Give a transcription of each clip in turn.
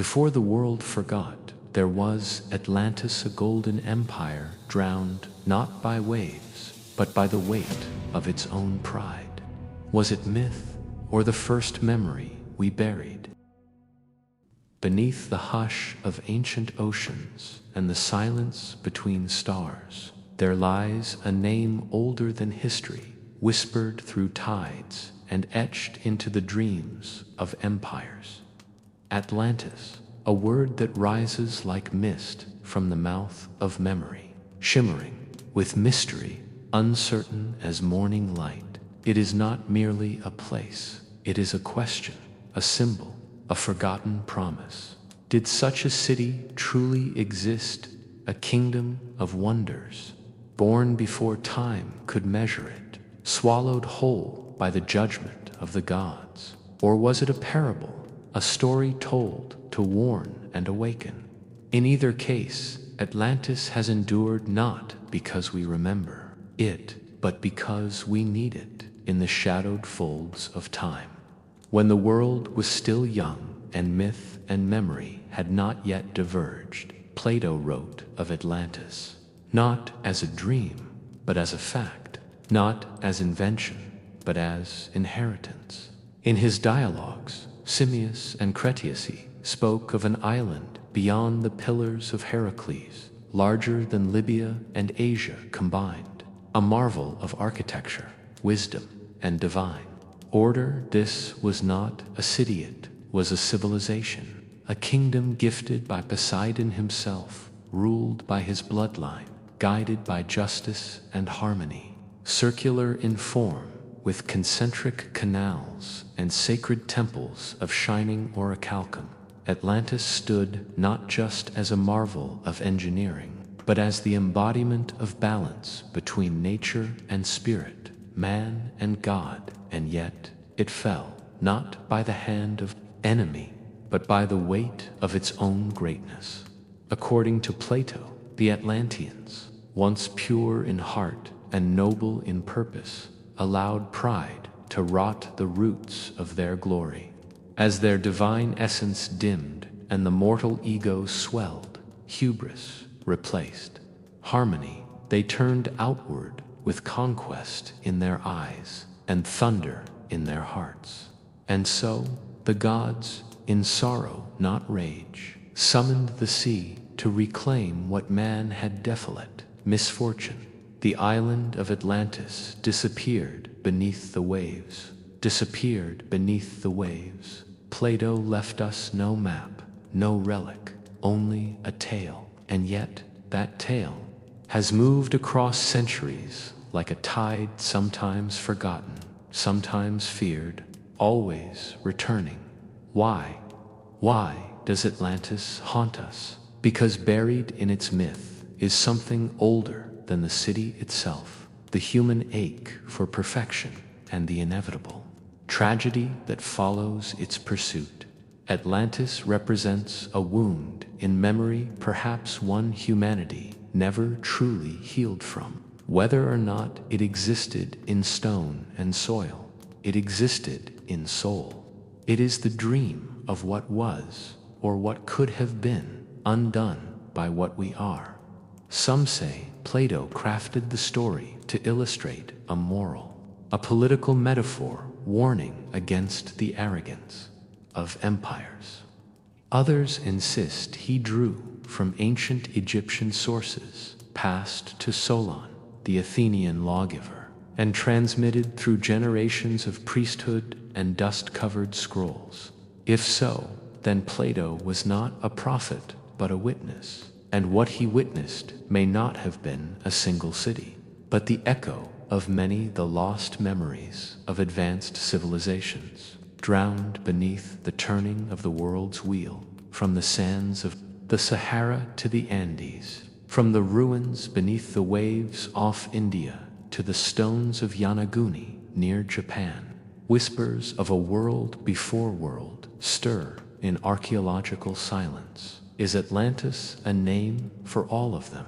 Before the world forgot, there was Atlantis, a golden empire drowned not by waves, but by the weight of its own pride. Was it myth or the first memory we buried? Beneath the hush of ancient oceans and the silence between stars, there lies a name older than history, whispered through tides and etched into the dreams of empires. Atlantis, a word that rises like mist from the mouth of memory, shimmering with mystery, uncertain as morning light. It is not merely a place, it is a question, a symbol, a forgotten promise. Did such a city truly exist, a kingdom of wonders, born before time could measure it, swallowed whole by the judgment of the gods? Or was it a parable, a story told to warn and awaken? In either case, Atlantis has endured not because we remember it, but because we need it in the shadowed folds of time. When the world was still young and myth and memory had not yet diverged, Plato wrote of Atlantis, not as a dream, but as a fact, not as invention, but as inheritance. In his dialogues, Simmias and Critias spoke of an island beyond the pillars of Heracles, larger than Libya and Asia combined, a marvel of architecture, wisdom, and divine order. This was not a city, it was a civilization, a kingdom gifted by Poseidon himself, ruled by his bloodline, guided by justice and harmony, circular in form, with concentric canals and sacred temples of shining orichalcum. Atlantis stood not just as a marvel of engineering, but as the embodiment of balance between nature and spirit, man and God, and yet it fell, not by the hand of enemy, but by the weight of its own greatness. According to Plato, the Atlanteans, once pure in heart and noble in purpose, allowed pride to rot the roots of their glory. As their divine essence dimmed and the mortal ego swelled, hubris replaced harmony. They turned outward with conquest in their eyes and thunder in their hearts. And so the gods, in sorrow, not rage, summoned the sea to reclaim what man had desolate. Misfortune. The island of Atlantis disappeared beneath the waves. Disappeared beneath the waves. Plato left us no map, no relic, only a tale. And yet that tale has moved across centuries like a tide, sometimes forgotten, sometimes feared, always returning. Why? Why does Atlantis haunt us? Because buried in its myth is something older than the city itself, the human ache for perfection and the inevitable tragedy that follows its pursuit. Atlantis represents a wound in memory, perhaps one humanity never truly healed from. Whether or not it existed in stone and soil, it existed in soul. It is the dream of what was, or what could have been, undone by what we are. Some say Plato crafted the story to illustrate a moral, a political metaphor warning against the arrogance of empires. Others insist he drew from ancient Egyptian sources, passed to Solon, the Athenian lawgiver, and transmitted through generations of priesthood and dust-covered scrolls. If so, then Plato was not a prophet, but a witness, and what he witnessed may not have been a single city, but the echo of many the lost memories of advanced civilizations, drowned beneath the turning of the world's wheel, from the sands of the Sahara to the Andes, from the ruins beneath the waves off India to the stones of Yanaguni near Japan. Whispers of a world before world stir in archaeological silence. Is Atlantis a name for all of them?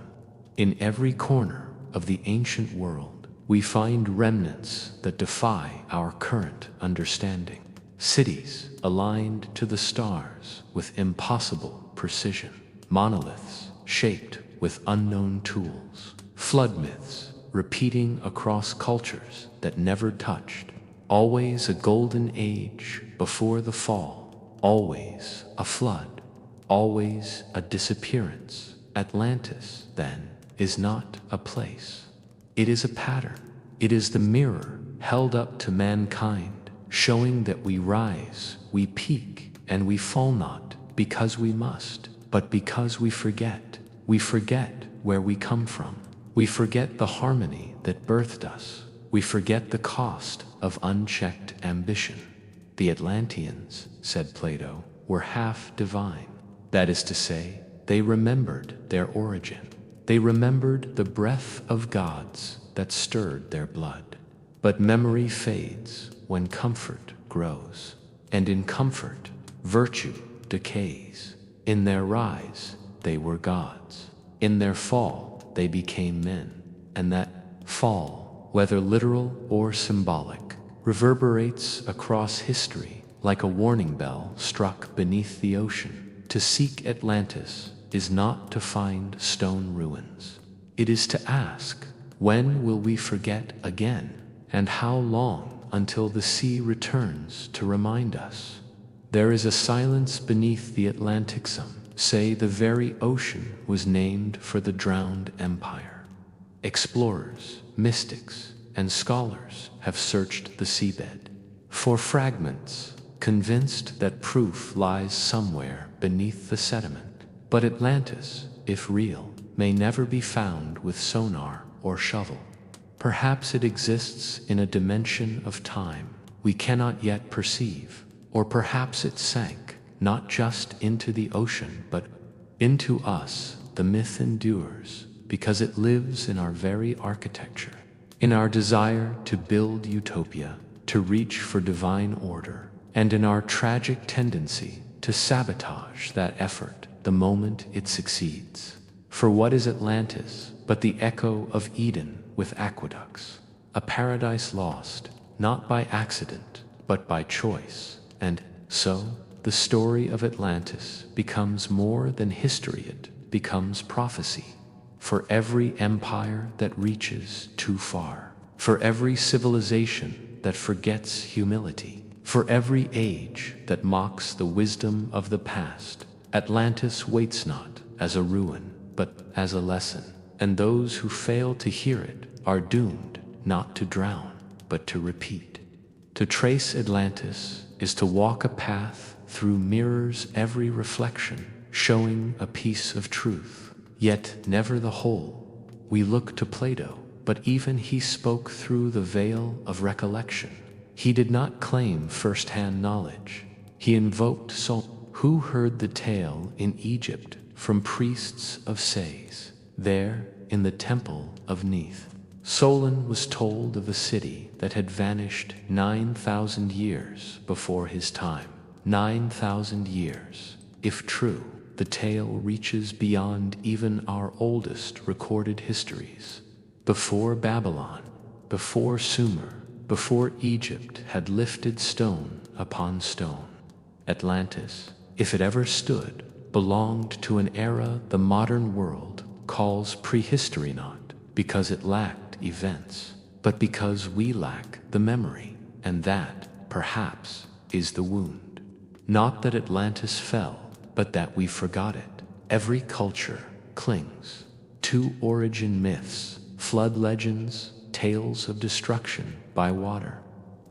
In every corner of the ancient world, we find remnants that defy our current understanding. cities aligned to the stars with impossible precision, monoliths shaped with unknown tools, flood myths repeating across cultures that never touched, always a golden age before the fall, always a flood, always a disappearance. Atlantis, then, is not a place. It is a pattern. It is the mirror held up to mankind, showing that we rise, we peak, and we fall not because we must, but because we forget. We forget where we come from. We forget the harmony that birthed us. We forget the cost of unchecked ambition. The Atlanteans, said Plato, were half divine. That is to say, they remembered their origin. They remembered the breath of gods that stirred their blood. But memory fades when comfort grows, and in comfort, virtue decays. In their rise, they were gods. In their fall, they became men. And that fall, whether literal or symbolic, reverberates across history like a warning bell struck beneath the ocean. To seek Atlantis is not to find stone ruins. It is to ask, when will we forget again? And how long until the sea returns to remind us? There is a silence beneath the Atlantic. Some say the very ocean was named for the drowned empire. Explorers, mystics, and scholars have searched the seabed for fragments, convinced that proof lies somewhere beneath the sediment. But Atlantis, if real, may never be found with sonar or shovel. Perhaps it exists in a dimension of time we cannot yet perceive, or perhaps it sank, not just into the ocean, but into us. The myth endures because it lives in our very architecture, in our desire to build utopia, to reach for divine order, and in our tragic tendency to sabotage that effort the moment it succeeds. For what is Atlantis but the echo of Eden with aqueducts, a paradise lost, not by accident, but by choice? And so, the story of Atlantis becomes more than history, it becomes prophecy. For every empire that reaches too far, for every civilization that forgets humility, for every age that mocks the wisdom of the past, Atlantis waits not as a ruin, but as a lesson. And those who fail to hear it are doomed not to drown, but to repeat. To trace Atlantis is to walk a path through mirrors, every reflection showing a piece of truth, yet never the whole. We look to Plato, but even he spoke through the veil of recollection. He did not claim first-hand knowledge. He invoked Solon, who heard the tale in Egypt from priests of Sais. There, in the temple of Neith, Solon was told of a city that had vanished 9,000 years before his time. 9,000 years. If true, the tale reaches beyond even our oldest recorded histories. Before Babylon, before Sumer, before Egypt had lifted stone upon stone, Atlantis, if it ever stood, belonged to an era the modern world calls prehistory, not because it lacked events, but because we lack the memory, and that, perhaps, is the wound. Not that Atlantis fell, but that we forgot it. Every culture clings to origin myths, flood legends, tales of destruction by water.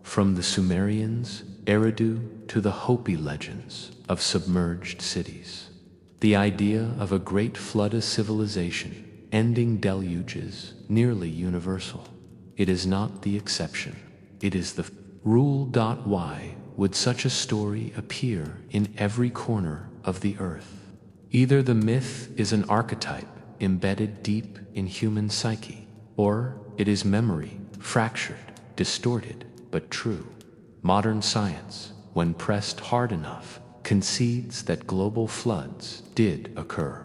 From the Sumerians, Eridu, to the Hopi legends of submerged cities. The idea of a great flood of civilization, ending deluges, nearly universal. It is not the exception. It is the rule. Why would such a story appear in every corner of the earth? Either the myth is an archetype embedded deep in human psyche, or it is memory, fractured, distorted, but true. Modern science, when pressed hard enough, concedes that global floods did occur.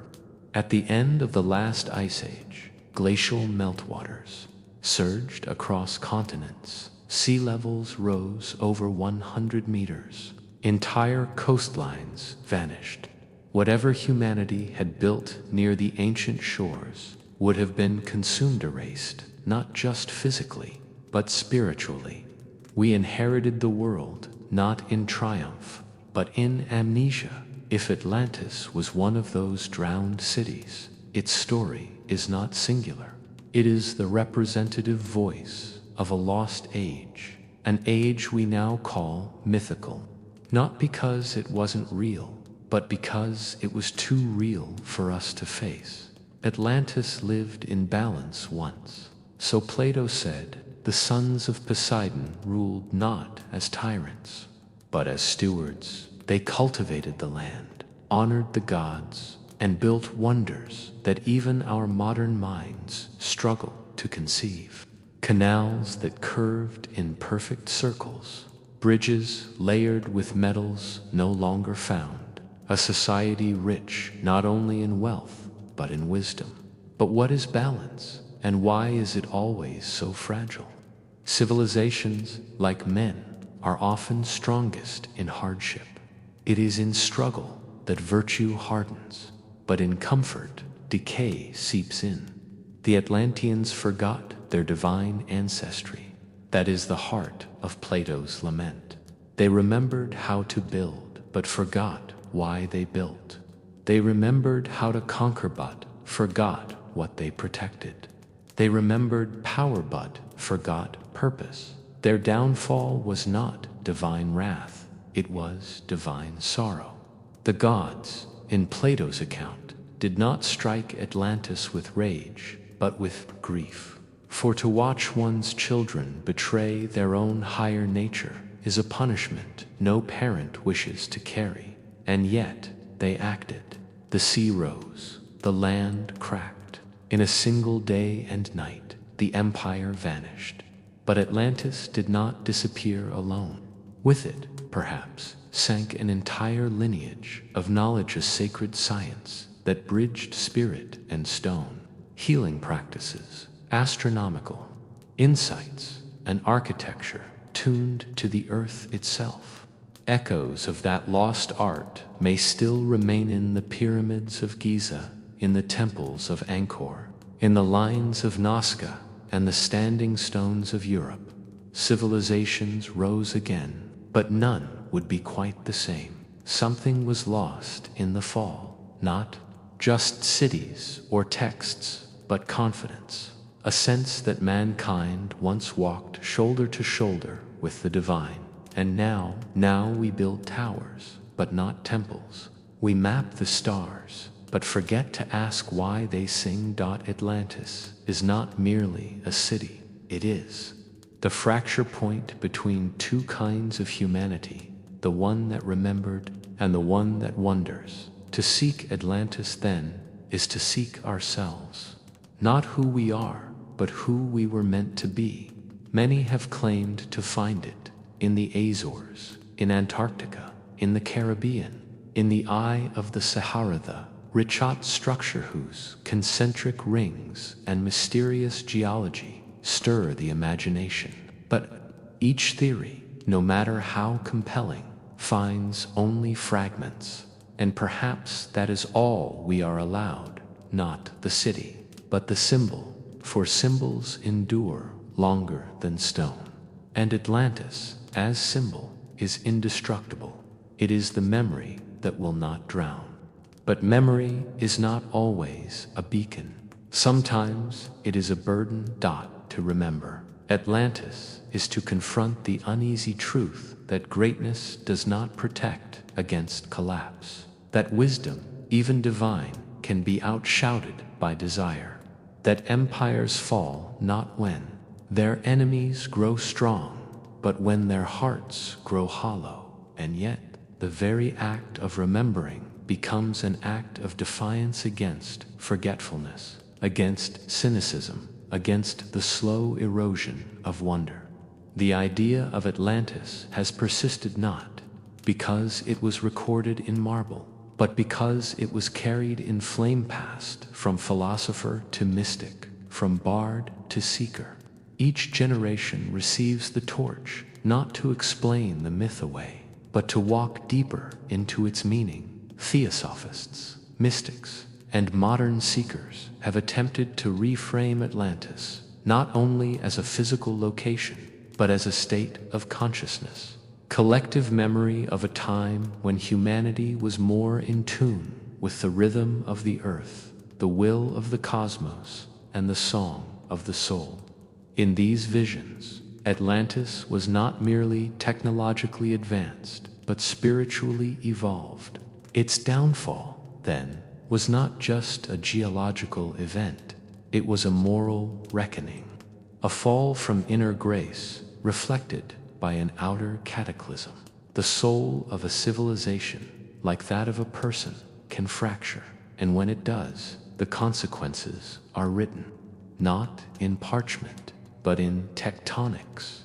At the end of the last ice age, glacial meltwaters surged across continents, Sea levels rose over 100 meters. Entire coastlines vanished. Whatever humanity had built near the ancient shores would have been consumed, erased, not just physically, but spiritually. We inherited the world not in triumph, but in amnesia. If Atlantis was one of those drowned cities, its story is not singular. It is the representative voice of a lost age, an age we now call mythical. Not because it wasn't real, but because it was too real for us to face. Atlantis lived in balance once. So Plato said, the sons of Poseidon ruled not as tyrants, but as stewards. They cultivated the land, honored the gods, and built wonders that even our modern minds struggle to conceive. Canals that curved in perfect circles, bridges layered with metals no longer found, a society rich not only in wealth, but in wisdom. But what is balance, and why is it always so fragile? Civilizations, like men, are often strongest in hardship. It is in struggle that virtue hardens, but in comfort, decay seeps in. The Atlanteans forgot their divine ancestry. That is the heart of Plato's lament. They remembered how to build, but forgot why they built. They remembered how to conquer, but forgot what they protected. They remembered power, but forgot purpose. Their downfall was not divine wrath, it was divine sorrow. The gods, in Plato's account, did not strike Atlantis with rage, but with grief. For to watch one's children betray their own higher nature is a punishment no parent wishes to carry. And yet they acted. The sea rose, the land cracked. In a single day and night, the empire vanished. But Atlantis did not disappear alone. With it, perhaps, sank an entire lineage of knowledge, a sacred science that bridged spirit and stone, healing practices, astronomical insights, and architecture tuned to the earth itself. Echoes of that lost art may still remain in the pyramids of Giza, in the temples of Angkor, in the lines of Nazca, and the standing stones of Europe. Civilizations rose again, but none would be quite the same. Something was lost in the fall, not just cities or texts, but confidence, a sense that mankind once walked shoulder to shoulder with the divine. And now we build towers, but not temples. We map the stars, but forget to ask why they sing. Atlantis is not merely a city, it is the fracture point between two kinds of humanity, the one that remembered and the one that wonders. To seek Atlantis, then, is to seek ourselves, not who we are, but who we were meant to be. Many have claimed to find it in the Azores, in Antarctica, in the Caribbean, in the eye of the Sahara, the Richat structure whose concentric rings and mysterious geology stir the imagination. But each theory, no matter how compelling, finds only fragments, and perhaps that is all we are allowed, not the city, but the symbol, for symbols endure longer than stone. And Atlantis, as symbol, is indestructible. It is the memory that will not drown. But memory is not always a beacon. Sometimes it is a burden. To remember Atlantis is to confront the uneasy truth that greatness does not protect against collapse, that wisdom, even divine, can be outshouted by desire, that empires fall not when their enemies grow strong, but when their hearts grow hollow. And yet, the very act of remembering becomes an act of defiance against forgetfulness, against cynicism, against the slow erosion of wonder. The idea of Atlantis has persisted not because it was recorded in marble, but because it was carried in flame, passed from philosopher to mystic, from bard to seeker. Each generation receives the torch, not to explain the myth away, but to walk deeper into its meaning. Theosophists, mystics, and modern seekers have attempted to reframe Atlantis not only as a physical location, but as a state of consciousness, collective memory of a time when humanity was more in tune with the rhythm of the earth, the will of the cosmos, and the song of the soul. In these visions, Atlantis was not merely technologically advanced, but spiritually evolved. Its downfall, then, was not just a geological event, it was a moral reckoning, a fall from inner grace reflected by an outer cataclysm. The soul of a civilization, like that of a person, can fracture, and when it does, the consequences are written, not in parchment, but in tectonics.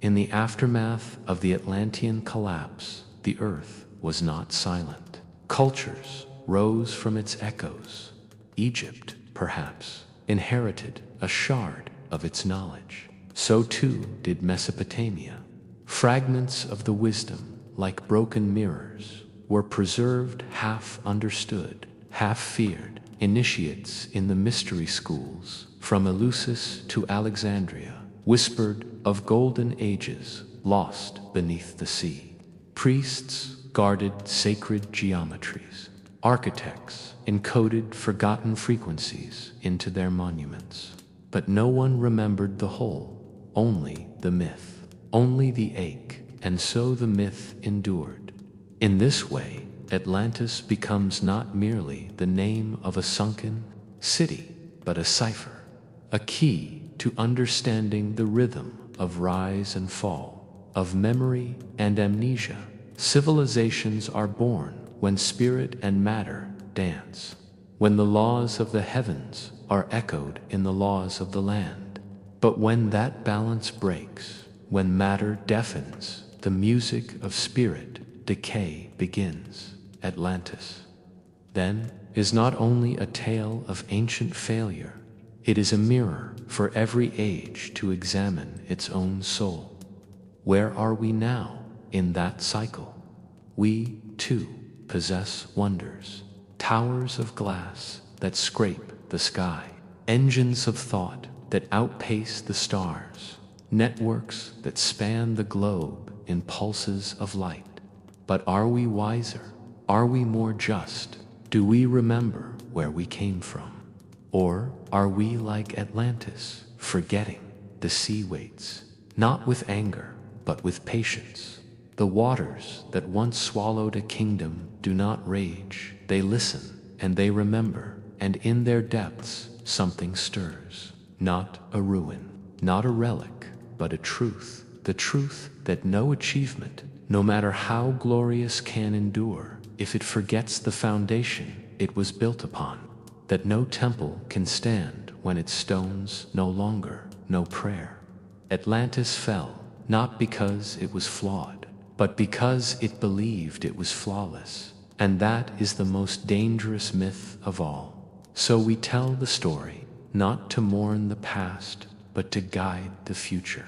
In the aftermath of the Atlantean collapse, the earth was not silent. Cultures rose from its echoes. Egypt, perhaps, inherited a shard of its knowledge. So too did Mesopotamia. Fragments of the wisdom, like broken mirrors, were preserved half understood, half feared. Initiates in the mystery schools, from Eleusis to Alexandria, whispered of golden ages lost beneath the sea. Priests guarded sacred geometries. Architects encoded forgotten frequencies into their monuments. But no one remembered the whole, only the myth, only the ache, and so the myth endured. In this way, Atlantis becomes not merely the name of a sunken city, but a cipher, a key to understanding the rhythm of rise and fall, of memory and amnesia. Civilizations are born when spirit and matter dance, when the laws of the heavens are echoed in the laws of the land. But when that balance breaks, when matter deafens, the music of spirit decay begins. Atlantis, then, is not only a tale of ancient failure, it is a mirror for every age to examine its own soul. Where are we now in that cycle? We, too, possess wonders, towers of glass that scrape the sky, engines of thought that outpace the stars, networks that span the globe in pulses of light. But are we wiser? Are we more just? Do we remember where we came from? Or are we like Atlantis, forgetting the sea waits, not with anger, but with patience? The waters that once swallowed a kingdom do not rage, they listen, and they remember, and in their depths something stirs. Not a ruin, not a relic, but a truth, the truth that no achievement, no matter how glorious, can endure if it forgets the foundation it was built upon, that no temple can stand when its stones no longer know prayer. Atlantis fell, not because it was flawed, but because it believed it was flawless, and that is the most dangerous myth of all. So we tell the story, not to mourn the past, but to guide the future.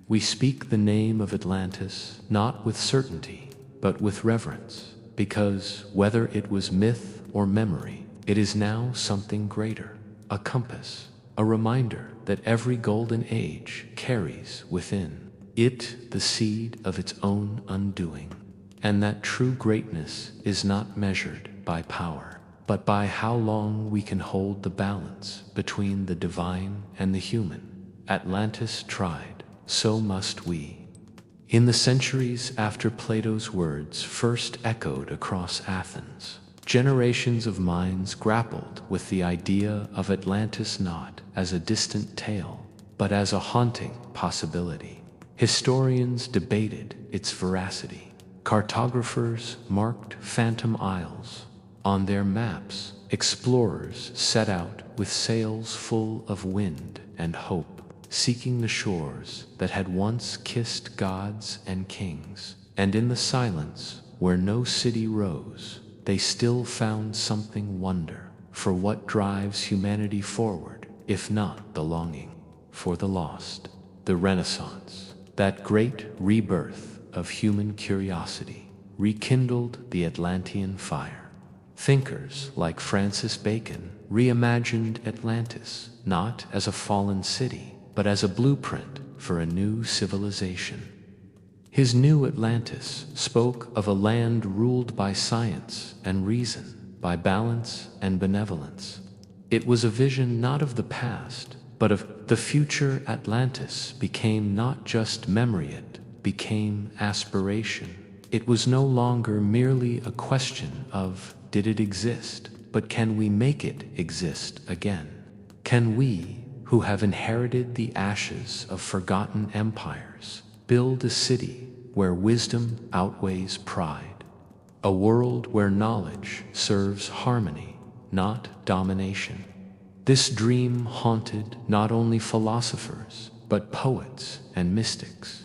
We speak the name of Atlantis not with certainty, but with reverence, because whether it was myth or memory, it is now something greater, a compass, a reminder that every golden age carries within it the seed of its own undoing, and that true greatness is not measured by power, but by how long we can hold the balance between the divine and the human. Atlantis tried, so must we. In the centuries after Plato's words first echoed across Athens, generations of minds grappled with the idea of Atlantis not as a distant tale, but as a haunting possibility. Historians debated its veracity. Cartographers marked phantom isles. On their maps, explorers set out with sails full of wind and hope, seeking the shores that had once kissed gods and kings. And in the silence, where no city rose, they still found something wonder. For what drives humanity forward, if not the longing for the lost? the Renaissance, that great rebirth of human curiosity, rekindled the Atlantean fire. Thinkers like Francis Bacon reimagined Atlantis not as a fallen city, but as a blueprint for a new civilization. His new Atlantis spoke of a land ruled by science and reason, by balance and benevolence. It was a vision not of the past, but of the future. Atlantis became not just memory, it became aspiration. It was no longer merely a question of did it exist, but can we make it exist again? Can we, who have inherited the ashes of forgotten empires, build a city where wisdom outweighs pride? A world where knowledge serves harmony, not domination. This dream haunted not only philosophers, but poets and mystics.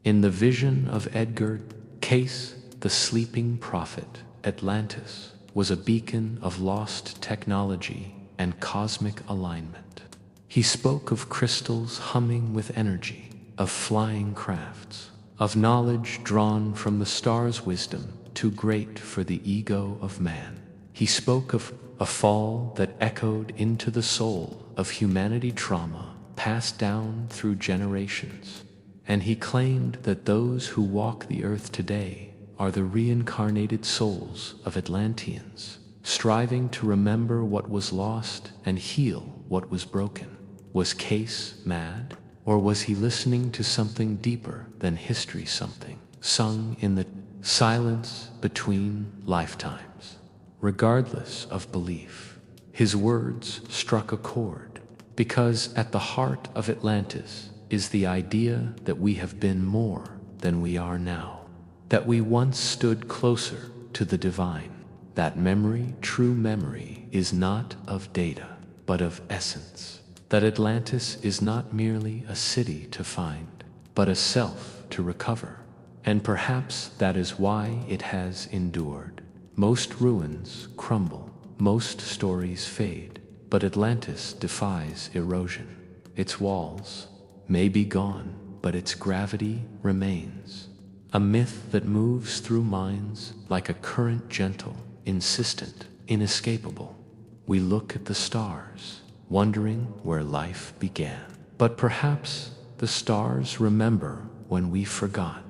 In the vision of Edgar Cayce, the sleeping prophet, Atlantis was a beacon of lost technology and cosmic alignment. He spoke of crystals humming with energy, of flying crafts, of knowledge drawn from the stars' wisdom too great for the ego of man. He spoke of a fall that echoed into the soul of humanity, trauma passed down through generations. And he claimed that those who walk the earth today are the reincarnated souls of Atlanteans, striving to remember what was lost and heal what was broken. Was Cayce mad? Or was he listening to something deeper than history, something sung in the silence between lifetimes? Regardless of belief, his words struck a chord, because at the heart of Atlantis is the idea that we have been more than we are now, that we once stood closer to the divine, that memory, true memory, is not of data, but of essence, that Atlantis is not merely a city to find, but a self to recover. And perhaps that is why it has endured. Most ruins crumble, most stories fade, but Atlantis defies erosion. Its walls may be gone, but its gravity remains. A myth that moves through minds like a current, gentle, insistent, inescapable. We look at the stars, wondering where life began. But perhaps the stars remember when we forgot.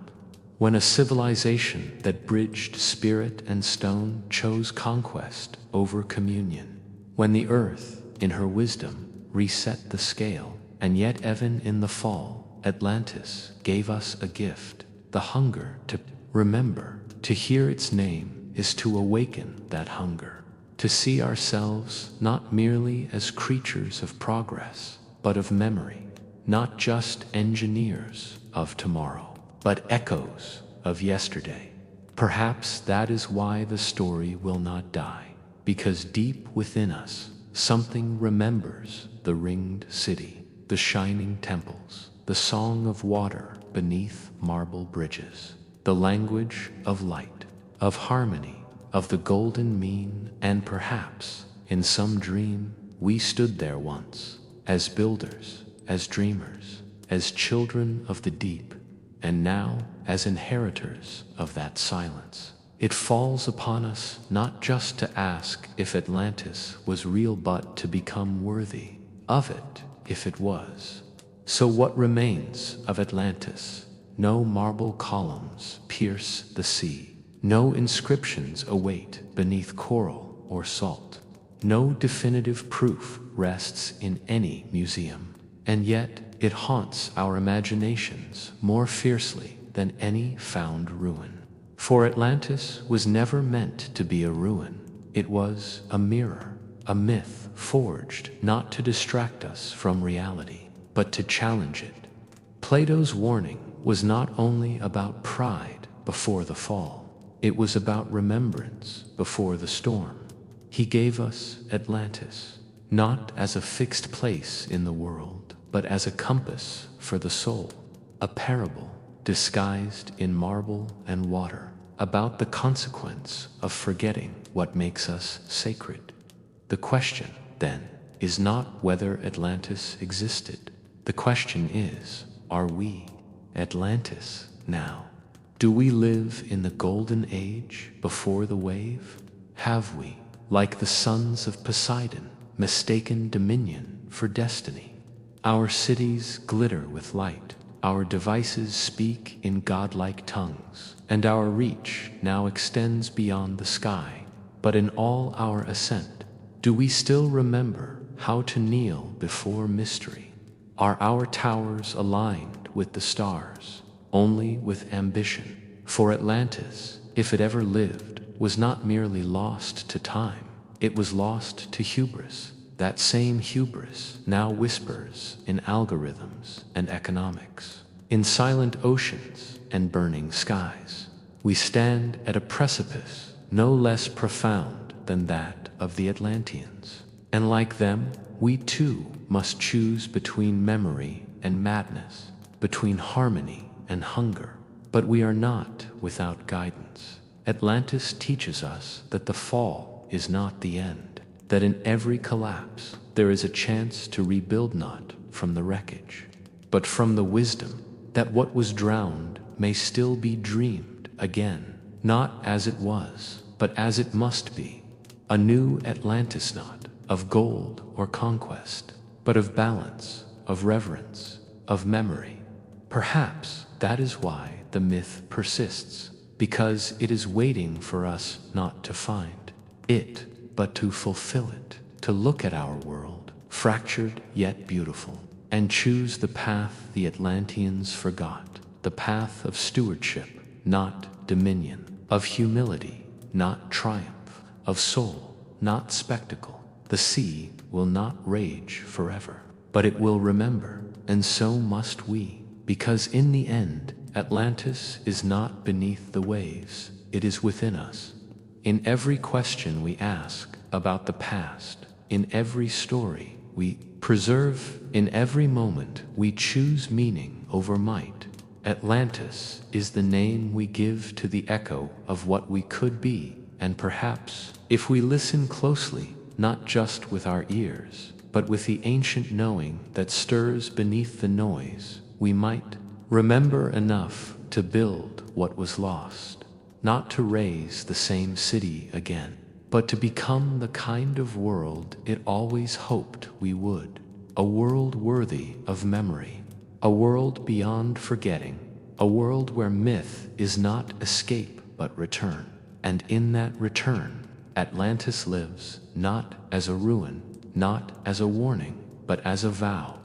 When a civilization that bridged spirit and stone chose conquest over communion. When the earth, in her wisdom, reset the scale. And yet even in the fall, Atlantis gave us a gift. The hunger to remember. To hear its name is to awaken that hunger. To see ourselves not merely as creatures of progress, but of memory. Not just engineers of tomorrow, but echoes of yesterday. Perhaps that is why the story will not die, because deep within us, something remembers the ringed city, the shining temples, the song of water beneath marble bridges, the language of light, of harmony, of the golden mean. And perhaps, in some dream, we stood there once, as builders, as dreamers, as children of the deep, and now as inheritors of that silence. It falls upon us not just to ask if Atlantis was real, but to become worthy of it if it was. So what remains of Atlantis? No marble columns pierce the sea. No inscriptions await beneath coral or salt. No definitive proof rests in any museum. And yet it haunts our imaginations more fiercely than any found ruin. For Atlantis was never meant to be a ruin. It was a mirror, a myth forged not to distract us from reality, but to challenge it. Plato's warning was not only about pride before the fall. It was about remembrance before the storm. He gave us Atlantis, not as a fixed place in the world, but as a compass for the soul, a parable disguised in marble and water, about the consequence of forgetting what makes us sacred. The question, then, is not whether Atlantis existed. The question is, are we, Atlantis, now? Do we live in the golden age before the wave? Have we, like the sons of Poseidon, mistaken dominion for destiny? Our cities glitter with light, our devices speak in godlike tongues, and our reach now extends beyond the sky. But in all our ascent, do we still remember how to kneel before mystery? Are our towers aligned with the stars, only with ambition? For Atlantis, if it ever lived, was not merely lost to time, it was lost to hubris. That same hubris now whispers in algorithms and economics, in silent oceans and burning skies. We stand at a precipice no less profound than that of the Atlanteans. And like them, we too must choose between memory and madness, between harmony and hunger. But we are not without guidance. Atlantis teaches us that the fall is not the end, that in every collapse there is a chance to rebuild not from the wreckage, but from the wisdom that what was drowned may still be dreamed again, not as it was, but as it must be. A new Atlantis, not of gold or conquest, but of balance, of reverence, of memory. Perhaps that is why the myth persists, because it is waiting for us not to find it, but to fulfill it, to look at our world, fractured yet beautiful, and choose the path the Atlanteans forgot, the path of stewardship, not dominion, of humility, not triumph, of soul, not spectacle. The sea will not rage forever, but it will remember, and so must we, because in the end, Atlantis is not beneath the waves, it is within us. In every question we ask about the past, in every story we preserve, in every moment we choose meaning over might. Atlantis is the name we give to the echo of what we could be, and perhaps, if we listen closely, not just with our ears, but with the ancient knowing that stirs beneath the noise, we might remember enough to build what was lost, not to raise the same city again, but to become the kind of world it always hoped we would, a world worthy of memory, a world beyond forgetting, a world where myth is not escape but return, and in that return, Atlantis lives not as a ruin, not as a warning, but as a vow,